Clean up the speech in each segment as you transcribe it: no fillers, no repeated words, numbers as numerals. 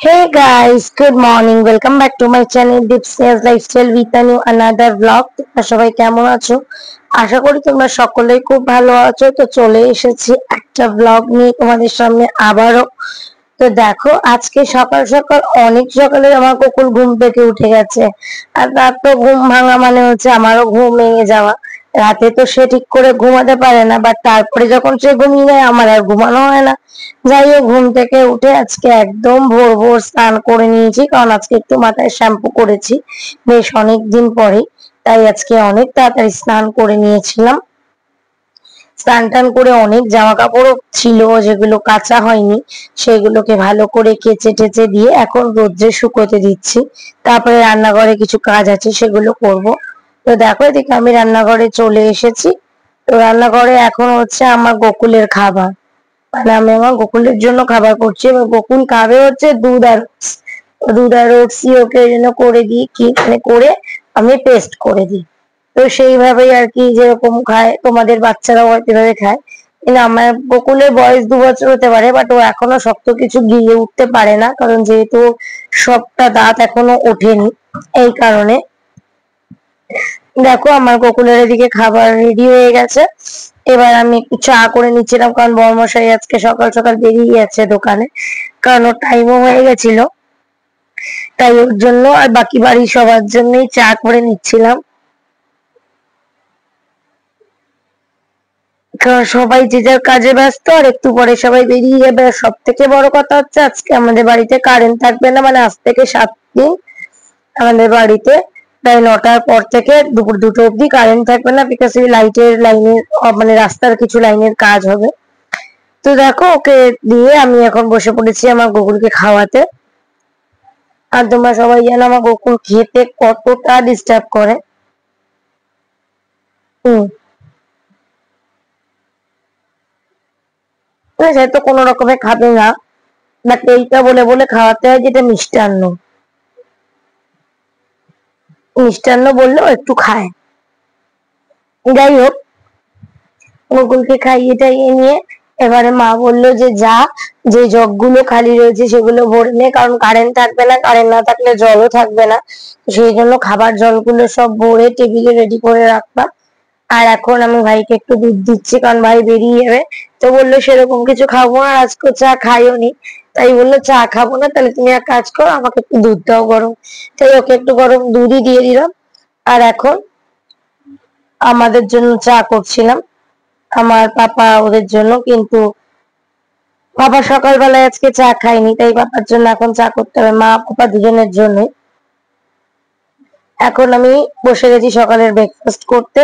Hey guys, good morning. Welcome back to my channel Dipsnia's Lifestyle with a new another vlog. তোমরা সবাই কেমন আছো? আশা করি তোমরা সকলেই খুব ভালো আছো। তো চলে এসেছি একটা vlog নিয়ে তোমাদের সামনে আবারও। তো দেখো আজকে সকাল সকাল অনেক সকালে আমার কুকুর ঘুম থেকে উঠে গেছে। আর তার তো ঘুম ভাঙা মানে হচ্ছে আমারও ঘুম ভেঙে যাওয়া। রাতে তো সে ঠিক করে ঘুমাতে পারে না, বাট তারপরে যখন সে ঘুমিয়ে যায় আমার আর ঘুমানো হয় না। যাই হোক, ঘুম থেকে উঠে আজকে একদম ভোর ভোর স্নান করে নিয়েছি, কারণ আজকে একটু মাথায় শ্যাম্পু করেছি বেশ অনেক দিন পরে। তাই আজকে অনেক তাড়াতাড়ি স্নান করে নিয়েছিলাম। স্নান টান করে অনেক জামা কাপড়ও ছিল যেগুলো কাঁচা হয়নি, সেগুলোকে ভালো করে কেচে টেচে দিয়ে এখন রোদ্রে শুকোতে দিচ্ছি। তারপরে রান্নাঘরে কিছু কাজ আছে, সেগুলো করব। তো দেখো এদিকে আমি রান্নাঘরে চলে এসেছি। তো রান্নাঘরে এখন হচ্ছে আমার গোকুলের খাবার, মানে আমি আমার গোকুলের জন্য খাবার করছি। এবার গোকুল খাবে হচ্ছে দুধ আর ওটস ওকে এই জন্য করে দিই, কি মানে করে আমি পেস্ট করে দিই। তো সেইভাবেই আর কি, যেরকম খায় তোমাদের বাচ্চারাও হয়তো এভাবে খায়। কিন্তু আমার গোকুলের বয়স 2 বছর হতে পারে, বাট ও এখনো শক্ত কিছু গিলে উঠতে পারে না, কারণ যেহেতু সবটা দাঁত এখনো ওঠেনি, এই কারণে। দেখো আমার গোকুলের এদিকে খাবার রেডি হয়ে গেছে। এবার আমি একটু চা করে নিচ্ছিলাম, কারণ বড়মশাই আজকে সকাল সকাল বেরিয়ে গেছে দোকানে, কারণ ওর টাইমও হয়ে গেছিল। তাই ওর জন্য আর বাকি বাড়ির সবার জন্যই চা করে নিচ্ছিলাম, কারণ সবাই যে যার কাজে ব্যস্ত, আর একটু পরে সবাই বেরিয়ে যাবে। আর সব থেকে বড় কথা হচ্ছে আজকে আমাদের বাড়িতে কারেন্ট থাকবে না, মানে আজ থেকে 7 দিন আমাদের বাড়িতে প্রায় 9টার পর থেকে দুপুর 2টো অব্দি কারেন্ট থাকবে না, বিকজ এই লাইনের মানে রাস্তার কিছু লাইনের কাজ হবে। তো দেখো ওকে দিয়ে আমি এখন বসে পড়েছি আমার গোকুলকে খাওয়াতে। আর তোমরা সবাই জানো আমার গোকুল খেতে কতটা ডিস্টার্ব করে। হম সে তো কোনো রকমে খাবে না, বাট এইটা বলে বলে খাওয়াতে হয়, যেটা মিষ্টান্ন। মিষ্টান্ন বললেও একটু খায়। যাই হোক, গোকুলকে খাইয়ে টাইয়ে নিয়ে এবারে মা বললো যে যা, যে জগগুলো খালি রয়েছে সেগুলো ভরে নে, কারণ কারেন্ট থাকবে না, কারেন্ট না থাকলে জলও থাকবে না। সেই জন্য খাবার জলগুলো সব ভরে টেবিলে রেডি করে রাখবা। আর এখন আমি ভাইকে একটু দুধ দিচ্ছি, কারণ ভাই বেরিয়ে যাবে। তো বললো সেরকম কিছু খাবো না, আজকে চা খাইও নি। তাই বললো চা খাবো না, তাহলে তুমি এক কাজ করো, আমাকে একটু দুধ দাও গরম। তাই ওকে একটু গরম দুধই দিয়ে দিলাম। আর এখন আমাদের জন্য চা করছিলাম, আমার পাপা ওদের জন্য। কিন্তু পাপা সকালবেলায় আজকে চা খায়নি, তাই পাপার জন্য এখন চা করতে হবে, মা পাপা দুজনের জন্য। এখন আমি বসে গেছি সকালের ব্রেকফাস্ট করতে,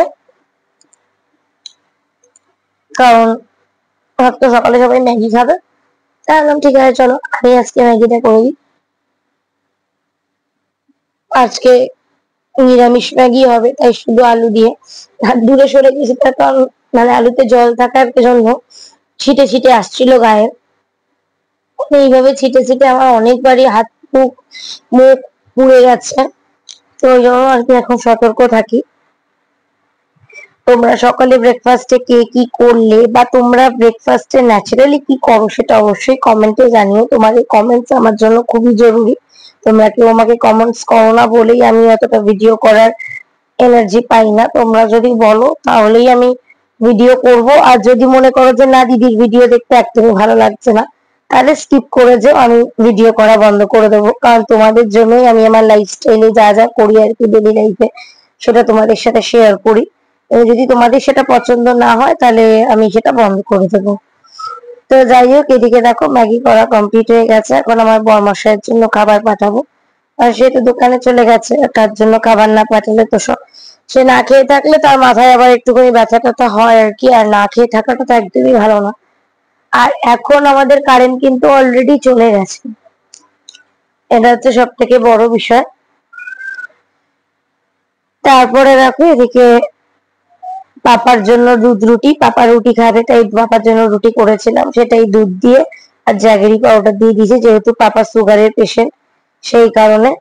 কারণ ভাবতো সকালে সবাই ম্যাগি খাবে। তাই বললাম ঠিক আছে চলো আমি আজকে ম্যাগিটা করে দিই। আজকে নিরামিষ ম্যাগি হবে, তাই শুধু আলু দিয়ে। আর দূরে সরে গেছি তার কারণ, মানে আলুতে জল থাকার জন্য ছিটে ছিটে আসছিল গায়ে। এইভাবে ছিটে ছিটে আমার অনেকবারই হাত মুখ মুখ পুড়ে গেছে। তো ওই জন্য আর কি এখন সতর্ক থাকি। তোমরা সকালে ব্রেকফাস্টে কে কি করলে, বা তোমরা ব্রেকফাস্টে ন্যাচারালি কি করো, সেটা অবশ্যই কমেন্টে জানিও। তোমাদের কমেন্টস আমার জন্য খুবই জরুরি। তোমরা কেউ আমাকে কমেন্টস করো না বলেই আমি এতটা ভিডিও করার এনার্জি পাই না। তোমরা যদি বলো তাহলেই আমি ভিডিও করব। আর যদি মনে করো যে না দিদির ভিডিও দেখতে একদমই ভালো লাগছে না, তাহলে স্কিপ করে যাও, আমি ভিডিও করা বন্ধ করে দেবো। কারণ তোমাদের জন্যই আমি আমার লাইফস্টাইলে যা যা করি আর কি ডেলি লাইফে, সেটা তোমাদের সাথে শেয়ার করি। যদি তোমাদের সেটা পছন্দ না হয় তাহলে আমি সেটা বন্ধ করে দেবো। তো যাই হোক, এদিকে দেখো ম্যাগি করা কমপ্লিট হয়ে গেছে। এখন আমার বরমশাইয়ের জন্য খাবার পাঠাবো। আর সে তো দোকানে চলে গেছে, তার জন্য খাবার না পাঠালে তো সে না খেয়ে থাকলে তার মাথায় আবার একটুখানি ব্যথা ট্যাথা হয় আর কি। আর না খেয়ে থাকাটা তো একদমই ভালো না। আর এখন আমাদের কারেন্ট কিন্তু অলরেডি চলে গেছে, এটা হচ্ছে সব থেকে বড় বিষয়। তারপরে দেখো এদিকে পাপার জন্য দুধ রুটি, পাপা রুটি খাবে তাই পাপার জন্য রুটি করেছিলাম, সেটাই দুধ দিয়ে আর জ্যাগেরি পাউডার দিয়ে দিয়েছি, যেহেতু পাপা সুগারের পেশেন্ট সেই কারণে।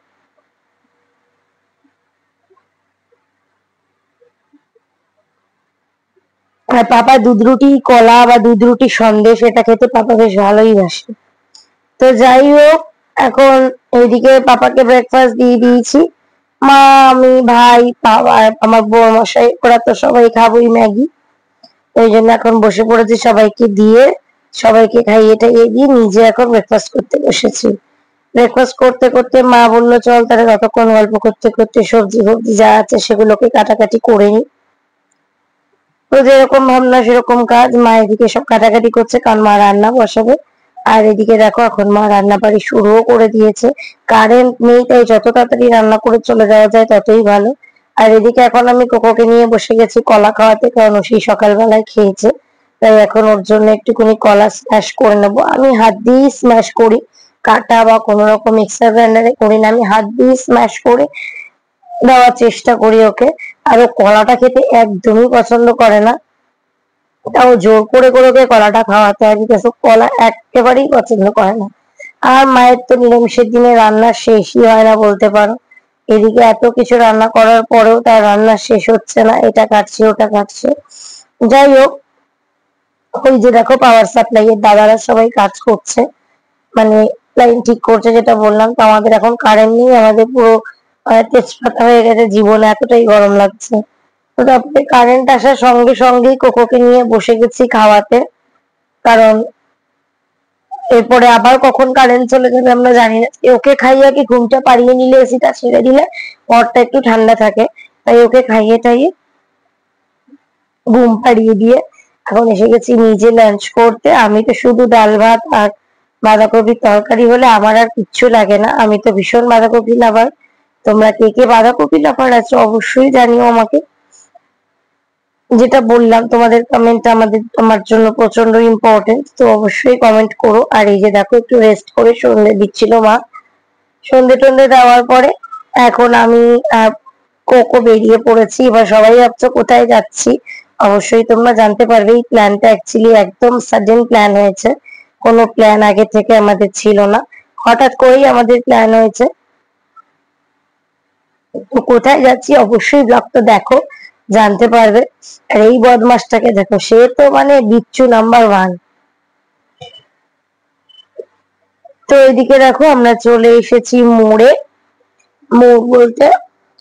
আর পাপা দুধ রুটি কলা বা দুধ রুটি সন্দেশ এটা খেতে পাপা বেশ ভালোই বাসে। তো যাই হোক, এখন এইদিকে পাপাকে ব্রেকফাস্ট দিয়ে দিয়েছি। মা, আমি, ভাই, বাবা, আমার বড় মশাই, ওরা তো সবাই খাবোই ম্যাগি। ওই জন্য এখন বসে পড়েছি সবাইকে দিয়ে, সবাইকে খাইয়ে টাইয়ে দিয়ে নিজে এখন ব্রেকফাস্ট করতে বসেছি। ব্রেকফাস্ট করতে করতে মা বললো চল তাহলে ততক্ষণ গল্প করতে করতে সবজি ফবজি যা আছে সেগুলোকে কাটাকাটি করে নি। তো যেরকম ভাবনা সেরকম কাজ, মা এদিকে সব কাটাকাটি করছে কারণ মা রান্না বসাবে। আর এদিকে দেখো এখন মা রান্না বাড়ি শুরুও করে দিয়েছে। কারেন্ট নেই তাই যত তাড়াতাড়ি রান্না করে চলে যাওয়া যায় ততই ভালো। আর এদিকে এখন আমি কোকোকে নিয়ে বসে গেছি কলা খাওয়াতে, কারণ ও সেই সকালবেলায় খেয়েছে। তাই এখন ওর জন্য একটুখানি কলা স্ম্যাশ করে নেবো। আমি হাত দিয়েই স্ম্যাশ করি, কাটা বা কোনো রকম মিক্সার গ্রাইন্ডারে করি না, আমি হাত দিয়ে স্ম্যাশ করে দেওয়ার চেষ্টা করি ওকে। আর ও কলাটা খেতে একদমই পছন্দ করে না, তাও জোর করে করে ওকে কলাটা খাওয়াতে হয়, বিকজ ও কলা একেবারেই পছন্দ করে না। আর মায়ের তো নিরামিষের দিনে রান্না শেষই হয় না বলতে পারো। এদিকে এত কিছু রান্না করার পরেও তার রান্না শেষ হচ্ছে না, এটা কাটছে ওটা কাটছে। যাই হোক, ওই যে দেখো পাওয়ার সাপ্লাই এর দাদারা সবাই কাজ করছে, মানে লাইন ঠিক করছে যেটা বললাম। তো আমাদের এখন কারেন্ট নেই, আমাদের পুরো তেজপাতা হয়ে গেছে জীবনে, এতটাই গরম লাগছে। তো তারপরে কারেন্ট আসার সঙ্গে সঙ্গেই কোকোকে নিয়ে বসে গেছি খাওয়াতে, কারণ এরপরে আবার কখন কারেন্ট চলে যাবে আমরা জানি না। ওকে খাইয়ে কি ঘুমটা পাড়িয়ে নিলে, এসিটা ছেড়ে দিলে ঘরটা একটু ঠান্ডা থাকে, তাই ওকে খাইয়ে টাইয়ে ঘুম পাড়িয়ে দিয়ে এখন এসে গেছি নিজে লাঞ্চ করতে। আমি তো শুধু ডাল ভাত আর বাঁধাকপির তরকারি হলে আমার আর কিচ্ছু লাগে না, আমি তো ভীষণ বাঁধাকপি লাভার। তোমরা কে কে বাঁধাকপি লাভার আছো অবশ্যই জানিও আমাকে। যেটা বললাম তোমাদের কমেন্ট আমার জন্য প্রচন্ড ইম্পর্টেন্ট, তো অবশ্যই কমেন্ট করো। আর এই যে দেখো একটু রেস্ট করে সন্ধে দিচ্ছিল মা, সন্ধে টন্ধে দেওয়ার পরে এখন আমি কোকো বেরিয়ে পড়েছি। এবার সবাই ভাবছো কোথায় যাচ্ছি, অবশ্যই তোমরা জানতে পারবে। এই প্ল্যানটা অ্যাকচুয়ালি একদম সাডেন প্ল্যান হয়েছে, কোনো প্ল্যান আগে থেকে আমাদের ছিল না, হঠাৎ করেই আমাদের প্ল্যান হয়েছে। তো কোথায় যাচ্ছি অবশ্যই ব্লগটা দেখো, জানতে পারবে। আর এই বদমাসটাকে দেখো, সে তো মানে বিচ্ছু নাম্বার 1। তো এদিকে দেখো আমরা চলে এসেছি মোড়ে। মোড় বলতে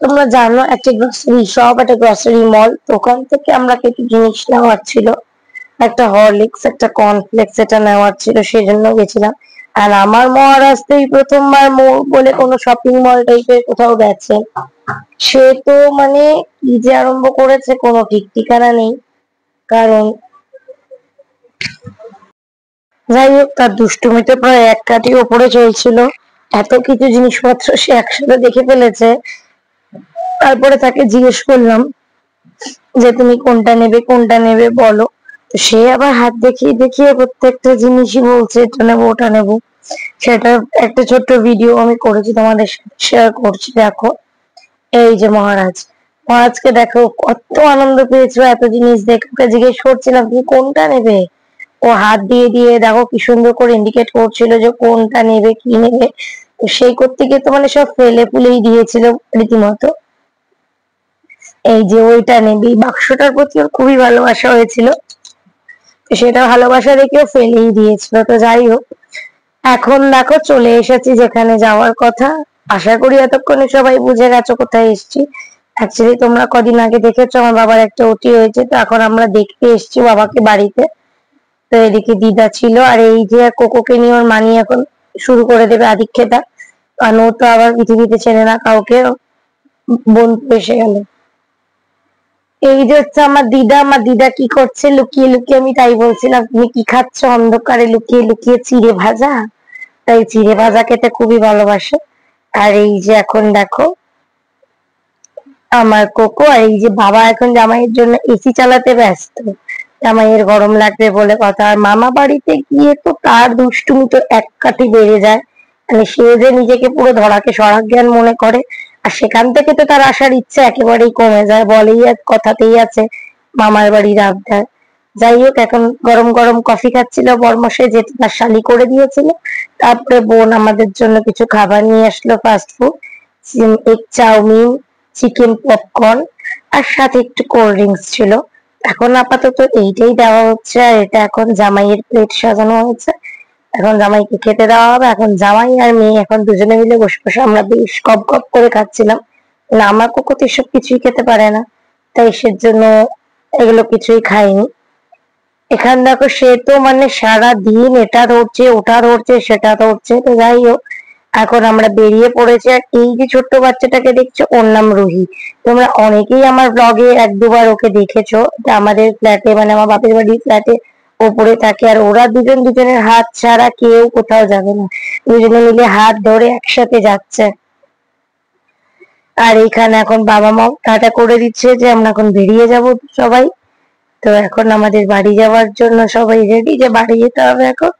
তোমরা জানো একটা গ্রোসারি শপ, একটা গ্রোসারি মল। তো ওখান থেকে আমরা কিছু জিনিস নেওয়ার ছিল, একটা হরলিক্স একটা কর্নফ্লেক্স এটা নেওয়ার ছিল, সেই জন্য গেছিলাম। আর আমার মহারাষ্ট্রেই প্রথমবার মোড় বলে কোনো শপিং মল টাইপের কোথাও গেছে, সে তো মানে কি যে আরম্ভ করেছে কোনো ঠিক ঠিকানা নেই। কারণ যাই হোক, তার দুষ্টুমিতে প্রায় এক কাঠি ওপরে চলছিল, এত কিছু জিনিসপত্র সে একসাথে দেখে ফেলেছে। তারপরে তাকে জিজ্ঞেস করলাম যে তুমি কোনটা নেবে কোনটা নেবে বলো। তো সে আবার হাত দেখিয়ে দেখিয়ে প্রত্যেকটা জিনিসই বলছে এটা নেবো ওটা নেবো। সেটা একটা ছোট্ট ভিডিও আমি করেছি, তোমাদের সাথে শেয়ার করছি। দেখো এই যে মহারাজ, মহারাজকে দেখো কত আনন্দ পেয়েছো এত জিনিস দেখে। ওকে জিজ্ঞেস করছিলাম তুমি কোনটা নেবে, ও হাত দিয়ে দিয়ে দেখো কি সুন্দর করে ইন্ডিকেট করছিল যে কোনটা নেবে কি নেবে। তো সেই করতে গিয়ে তো মানে সব ফেলে ফুলেই দিয়েছিল রীতিমতো। এই যে ওইটা নেবে, এই বাক্সটার প্রতি ওর খুবই ভালোবাসা হয়েছিল, তো সেটা ভালোবাসা দেখেও ফেলেই দিয়েছিল। তো যাই হোক, এখন দেখো চলে এসেছি যেখানে যাওয়ার কথা। আশা করি এতক্ষণে সবাই বুঝে গেছো কোথায় এসেছি। অ্যাকচুয়ালি তোমরা কদিন আগে দেখেছো আমার বাবার একটা ওটি হয়েছে, তো এখন আমরা দেখতে এসেছি বাবাকে বাড়িতে। তো এদিকে দিদা ছিল, আর এই যে কোকোকে নিয়ে ওর মানি এখন শুরু করে দেবে আদিক্ষেতা, কারণ ও তো আবার পৃথিবীতে চেনে না কাউকে, বন্ধু এসে গেল। এই যে হচ্ছে আমার দিদা, আমার দিদা কি করছে লুকিয়ে লুকিয়ে, আমি তাই বলছিলাম তুমি কি খাচ্ছ অন্ধকারে লুকিয়ে লুকিয়ে, চিড়ে ভাজা। তাই চিড়ে ভাজা খেতে খুবই ভালোবাসে। আর এই যে এখন দেখো আমার কোকো, আর এই যে বাবা এখন জামাইয়ের জন্য এসি চালাতে ব্যস্ত, জামাইয়ের গরম লাগবে বলে কথা। আর মামা বাড়িতে গিয়ে তো তার দুষ্টুমি তো এক কাঠি বেড়ে যায়, মানে সে যে নিজেকে পুরো ধরাকে স্বর্গজ্ঞান মনে করে, আর সেখান থেকে তো তার আসার ইচ্ছা একেবারেই কমে যায়, বলেই কথাতেই আছে মামার বাড়ির আবদার। যাই হোক, এখন গরম গরম কফি খাচ্ছিল বরমশাই, যেটা তার শালি করে দিয়েছিল। তারপরে বোন আমাদের জন্য কিছু খাবার নিয়ে আসলো, fast food, egg chowmein, chicken popcorn, আর সাথে একটু কোল্ড ড্রিঙ্কস ছিল। এখন আপাতত এইটাই দেওয়া হচ্ছে, আর এটা এখন জামাইয়ের প্লেট সাজানো হয়েছে। এখন জামাইকে খেতে দেওয়া হবে। এখন জামাই আর মেয়ে এখন দুজনে মিলে বসে বসে আমরা বেশ গপ গপ করে খাচ্ছিলাম। না, আমার কোকো তো এসব কিছুই খেতে পারে না, তাই সেজন্য এগুলো কিছুই খাইনি। এখান দেখো সে তো মানে সারা দিন এটা ধরছে ওটা ধরছে সেটা ধরছে। তো যাই হোক, এখন আমরা বেরিয়ে পড়েছি। আর এই যে ছোট্ট বাচ্চাটাকে দেখছো, ওর নাম রুহি। তোমরা অনেকেই আমার ব্লগে এক দুবার ওকে দেখেছো। এটা আমাদের ফ্ল্যাটে মানে আমার বাপের বাড়ির ফ্ল্যাটে ওপরে থাকে। আর ওরা দুজন দুজনের হাত ছাড়া কেউ কোথাও যাবে না, দুজনে মিলে হাত ধরে একসাথে যাচ্ছে। আর এইখানে এখন বাবা মা টাটা করে দিচ্ছে যে আমরা এখন বেরিয়ে যাব সবাই। তো এখন আমাদের বাড়ি যাওয়ার জন্য সবাই রেডি, যে বাড়ি যেতে হবে এখন।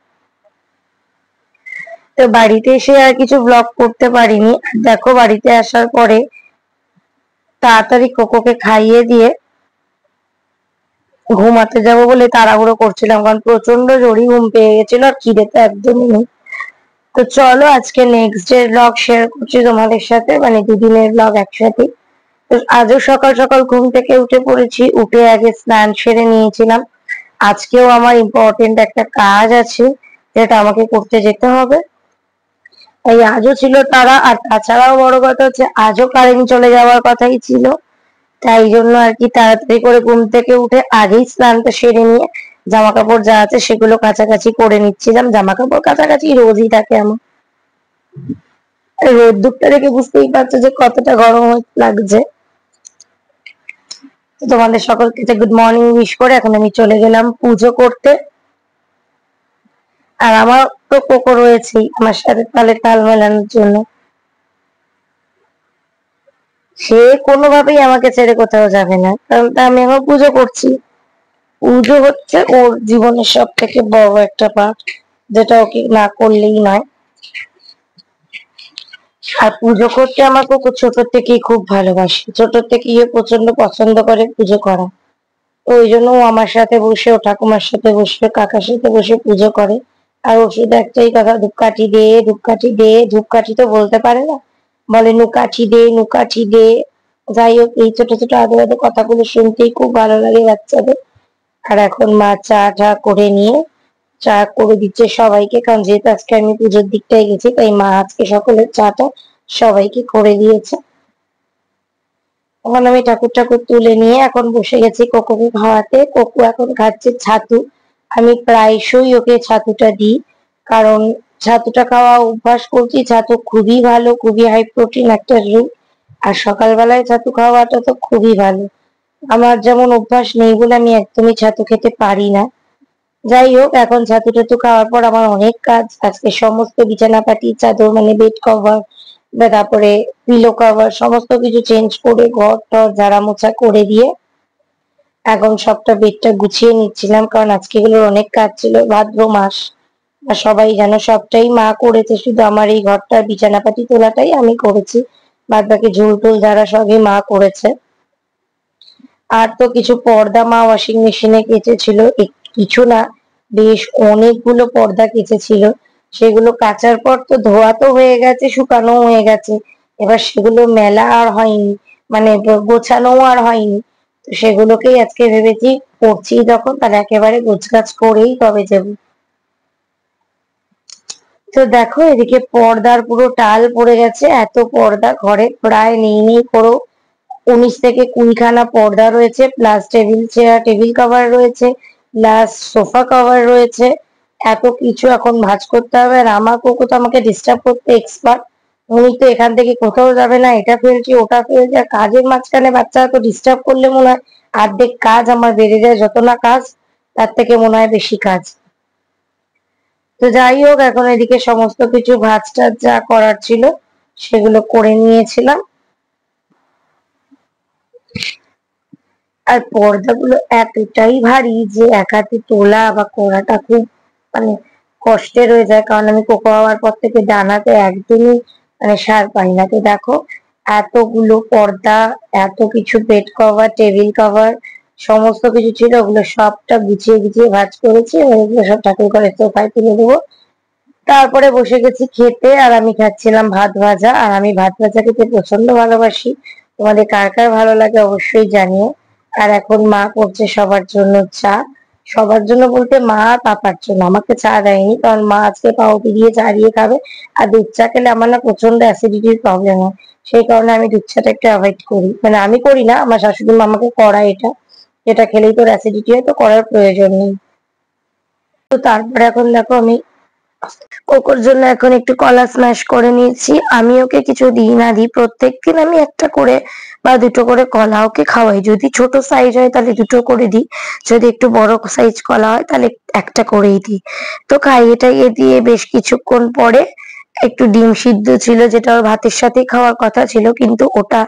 তো বাড়িতে এসে আর কিছু ব্লগ করতে পারিনি। দেখো বাড়িতে আসার পরে তাড়াতাড়ি কোকোকে খাইয়ে দিয়ে ঘুমাতে যাবো বলে তাড়াহুড়ো করছিলাম, কারণ প্রচন্ড জোরই ঘুম পেয়ে গেছিল আর খিদে তো একদমই নেই। তো চলো আজকে নেক্সট ডে ব্লগ শেয়ার করছি তোমাদের সাথে, মানে দুদিনের ব্লগ একসাথে। তো আজও সকাল সকাল ঘুম থেকে উঠে পড়েছি, উঠে আগে স্নান সেরে নিয়েছিলাম। আজকেও আমার ইম্পর্টেন্ট একটা কাজ আছে যেটা আমাকে করতে যেতে হবে, তাই আজও ছিল তারা। আর তাছাড়াও বড় কথা হচ্ছে আজও কারেন্ট চলে যাওয়ার কথাই ছিল। তাই জন্য আর কি তাড়াতাড়ি করে ঘুম থেকে উঠে আগেই স্নানটা সেরে নিয়ে জামা কাপড় যা আছে সেগুলো কাছাকাছি করে নিচ্ছিলাম। জামা কাপড় কাছাকাছি রোজই থাকে আমার। রোদ্দুরটা দেখে বুঝতেই পারছো যে কতটা গরম লাগছে। তো তোমাদের সকলকে গুড মর্নিং উইশ করে এখন আমি চলে গেলাম পুজো করতে। আর আমার তো কোকো রয়েছেই আমার সাথে তালে তাল মেলানোর জন্য। সে কোনোভাবেই আমাকে ছেড়ে কোথাও যাবে না, কারণ তা আমি এখন পুজো করছি। পুজো হচ্ছে ওর জীবনের সব থেকে বড় একটা পার্ট, যেটা ওকে না করলেই নয়। আর পুজো করতে আমার কুকুর ছোট থেকেই খুব ভালোবাসে, ছোট থেকেই ও প্রচন্ড পছন্দ করে পুজো করা। তো ওই জন্য ও আমার সাথে বসে, ও ঠাকুমার সাথে বসে, কাকার সাথে বসে পুজো করে। আর ওর শুধু একটাই কথা, ধূপকাঠি দে, ধূপকাঠি দে। ধূপকাঠি তো বলতে পারে না, বলে নুকাঠি দে, নুকাঠি দে। যাই হোক, এই ছোট ছোট আদো আদো কথাগুলো শুনতেই খুব ভালো লাগে বাচ্চাদের। আর এখন মা চা টা করে নিয়ে চা করে দিচ্ছে সবাইকে, কারণ যেহেতু আজকে আমি পুজোর দিকটায় গেছি তাই মা আজকে সকলের চাটা সবাইকে করে দিয়েছে। এখন আমি ঠাকুর ঠাকুর তুলে নিয়ে এখন বসে গেছি কোকোকে খাওয়াতে। কোকো এখন খাচ্ছে ছাতু। আমি প্রায়শই ওকে ছাতুটা দিই, কারণ ছাতুটা খাওয়া অভ্যাস করছি। ছাতু খুবই ভালো, খুবই হাই প্রোটিন একটা ড্রিঙ্ক। আর সকালবেলায় ছাতু খাওয়াটা তো খুবই ভালো। আমার যেমন অভ্যাস নেই বলে আমি একদমই ছাতু খেতে পারি না। যাই হোক, এখন ছাতু টাতু খাওয়ার পর আমার অনেক কাজ। আজকে সমস্ত বিছানাপাটি, চাদর মানে বেড কভার, তারপরে পিলো কভার সমস্ত কিছু চেঞ্জ করে ঘর টর ঝাড়া মোছা করে দিয়ে এখন সবটা বেডটা গুছিয়ে নিচ্ছিলাম, কারণ আজকে এগুলোর অনেক কাজ ছিল। ভাদ্র মাস আর সবাই যেন সবটাই মা করেছে, শুধু আমার এই ঘরটার বিছানাপাটি তোলাটাই আমি করেছি। বাদ বাকি ঝুল টুল ঝাড়া সবই মা করেছে। আর তো কিছু পর্দা মা ওয়াশিং মেশিনে কেচেছিল, কিছু না বেশ অনেকগুলো পর্দা কেচেছিল। সেগুলো কাচার পর তো ধোয়া তো হয়ে গেছে, শুকানো হয়ে গেছে। এবার সেগুলো মেলা আর হয়নি, মানে গোছানো আর হয়নি। তো সেগুলোকেই আজকে ভেবেছি করছি যখন, তাহলে একেবারে গোছগাছ করেই তবে যাবো। তো দেখো এদিকে পর্দার পুরো টাল পড়ে গেছে, এত পর্দা ঘরে প্রায় নেই নেই করো 19 থেকে 20 খানা পর্দা রয়েছে, plus table chair table cover রয়েছে, প্লাস সোফা কভার রয়েছে। এত কিছু এখন ভাঁজ করতে হবে। আর আমার কোকো তো আমাকে ডিস্টার্ব করতে এক্সপার্ট। উনি তো এখান থেকে কোথাও যাবে না, এটা ফেলছি ওটা ফেলছি। আর কাজের মাঝখানে বাচ্চারা তো ডিস্টার্ব করলে মনে হয় অর্ধেক কাজ আমার বেড়ে যায়, যত না কাজ তার থেকে মনে হয় বেশি কাজ। তো যাই হোক, এখন এদিকে সমস্ত কিছু ভাঁজ টাজ যা করার ছিল সেগুলো করে নিয়েছিলাম। আর পর্দাগুলো এতটাই ভারী যে এক হাতে তোলা বা করাটা খুব মানে কষ্টের হয়ে যায়, কারণ আমি কোকো হওয়ার পর থেকে ডানাতে একদমই মানে সার পাই না। তো দেখো এতগুলো পর্দা, এত কিছু বেড কভার টেবিল কভার সমস্ত কিছু ছিল, ওগুলো সবটা গুছিয়ে গুছিয়ে ভাঁজ করেছি। ওগুলো সব ঠাকুর ঘরে সোফায় তুলে দেবো। তারপরে বসে গেছি খেতে, আর আমি খাচ্ছিলাম ভাত ভাজা। আর আমি ভাত ভাজা খেতে প্রচন্ড ভালোবাসি, তোমাদের কার কার ভালো লাগে অবশ্যই জানিও। আর এখন মা করছে সবার জন্য চা। সবার জন্য বলতে মা আর পাপার জন্য, আমাকে চা দেয়নি কারণ মা আজকে পাউরুটি দিয়ে চা দিয়ে খাবে। আর দুধ চা খেলে আমার না প্রচন্ড অ্যাসিডিটির প্রবলেম হয়, সেই কারণে আমি দুধ চাটা একটু অ্যাভয়েড করি। মানে আমি করি না, আমার শাশুড়ি মা আমাকে করায় এটা, যেটা খেলেই তোর অ্যাসিডিটি হয়, তো করার প্রয়োজন নেই। তো তারপরে এখন দেখো আমি কোকোর জন্য এখন একটু কলা স্ম্যাশ করে নিয়েছি। আমি ওকে কিছু দিই না দিই, প্রত্যেকদিন আমি একটা করে বা দুটো করে কলা ওকে খাওয়াই। যদি ছোট সাইজ হয় তাহলে দুটো করে দিই, যদি একটু বড় সাইজ কলা হয় তাহলে একটা করেই দিই। তো খাইয়ে টাইয়ে দিয়ে বেশ কিছুক্ষণ পরে একটু ডিম সিদ্ধ ছিল, যেটা ওর ভাতের সাথে খাওয়ার কথা ছিল, কিন্তু ওটা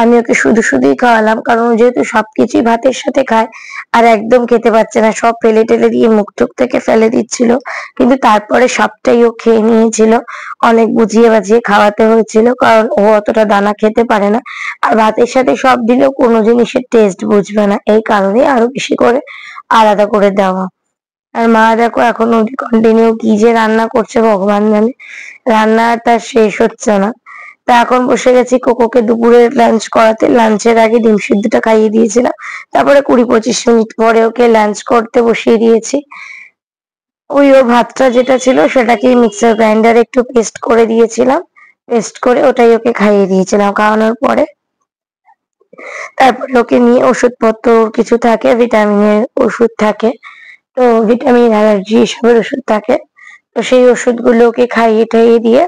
আমি ওকে শুধু শুধুই খাওয়ালাম, কারণ ও যেহেতু সবকিছুই ভাতের সাথে খায় আর একদম খেতে পারছে না, সব ফেলে টেলে দিয়ে মুখ টুক থেকে ফেলে দিচ্ছিল, কিন্তু তারপরে সবটাই ও খেয়ে নিয়েছিল। অনেক বুঝিয়ে বাজিয়ে খাওয়াতে হয়েছিল, কারণ ও অতটা দানা খেতে পারে না, আর ভাতের সাথে সব দিলেও কোনো জিনিসের টেস্ট বুঝবে না, এই কারণে আরো বেশি করে আলাদা করে দেওয়া। আর মা দেখো এখন অব্দি কন্টিনিউ কি যে রান্না করছে ভগবান জানে, রান্না আর তার শেষ হচ্ছে না। তা এখন বসে গেছি কোকোকে দুপুরে লাঞ্চ করাতে। লাঞ্চের আগে ডিম সিদ্ধটা খাইয়ে দিয়েছিলাম, তারপরে 20-25 মিনিট পরে ওকে লাঞ্চ করতে বসিয়ে দিয়েছি। ওই ওর ভাতটা যেটা ছিল সেটাকে মিক্সার গ্রাইন্ডারে একটু পেস্ট করে দিয়েছিলাম, পেস্ট করে ওটাই ওকে খাইয়ে দিয়েছিলাম খাওয়ানোর পরে। তারপরে ওকে নিয়ে ওষুধপত্র কিছু থাকে, ভিটামিনের ওষুধ থাকে, তো ভিটামিন অ্যালার্জি এসবের ওষুধ থাকে, তো সেই ওষুধগুলো ওকে খাইয়ে টাইয়ে দিয়ে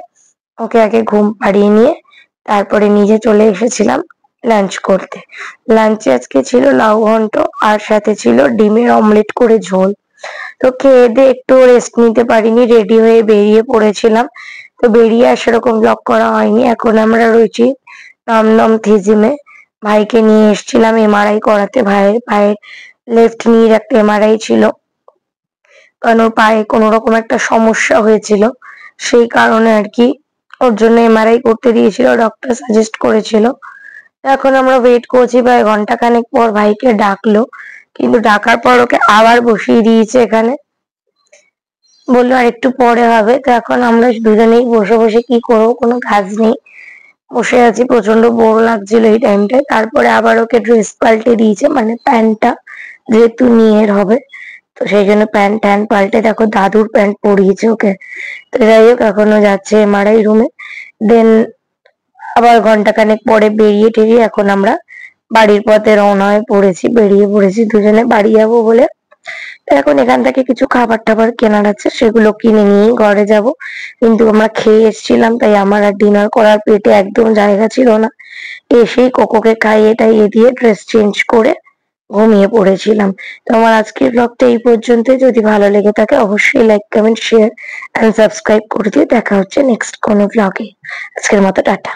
ওকে আগে ঘুম পাড়িয়ে নিয়ে তারপরে নিজে চলে এসেছিলাম লাঞ্চ করতে। লাঞ্চে আজকে ছিল লাউ ঘন্ট, আর সাথে ছিল ডিমের অমলেট করে ঝোল। তো খেয়ে দিয়ে একটু রেস্ট নিতে পারিনি, রেডি হয়ে বেরিয়ে পড়েছিলাম। তো বেরিয়ে আর সেরকম ব্লগ করা হয়নি। এখন আমরা রয়েছি দমদম থিজিমে, ভাইকে নিয়ে এসেছিলাম এমআরআই করাতে। ভাইয়ের পায়ের লেফট নির একটা এমআরআই ছিল, কারণ ওর পায়ে কোনো রকম একটা সমস্যা হয়েছিল, সেই কারণে আর কি ওর জন্য এমআরআই করতে দিয়েছিল, ডক্টর সাজেস্ট করেছিল। এখন আমরা ওয়েট করছি, প্রায় ঘন্টাখানেক পর ভাইকে ডাকলো, কিন্তু ডাকার পর ওকে আবার বসিয়ে দিয়েছে এখানে, বললো আর একটু পরে হবে। তো এখন আমরা দুজনেই বসে বসে কি করবো, কোনো কাজ নেই, বসে আছি, প্রচন্ড বোর লাগছিল এই টাইমটায়। তারপরে আবার ওকে ড্রেস পাল্টে দিয়েছে, মানে প্যান্টটা যেহেতু নিয়ের হবে, তো সেই জন্য প্যান্ট ট্যান্ট পাল্টে দেখো দাদুর প্যান্ট পরিয়েছে ওকে। তো যাই হোক এখনো যাচ্ছে এমআরআই রুমে, দেন আবার ঘন্টাখানেক পরে বেরিয়ে টেরিয়ে এখন আমরা বাড়ির পথে রওনা হয়ে পড়েছি, বেরিয়ে পড়েছি দুজনে বাড়ি যাবো বলে। তো এখন এখান থেকে কিছু খাবার টাবার কেনার আছে, সেগুলো কিনে নিয়ে ঘরে যাব, কিন্তু আমরা খেয়ে এসেছিলাম তাই আমার আর ডিনার করার পেটে একদম জায়গা ছিল না। এসেই কোকোকে খাইয়ে টাইয়ে দিয়ে ড্রেস চেঞ্জ করে ঘুমিয়ে পড়েছিলাম। তো আমার আজকের ব্লগটা এই পর্যন্তই। যদি ভালো লেগে থাকে অবশ্যই like comment share and subscribe করে দিও। দেখা হচ্ছে নেক্সট কোনো ব্লগে। আজকের মতো টাটা।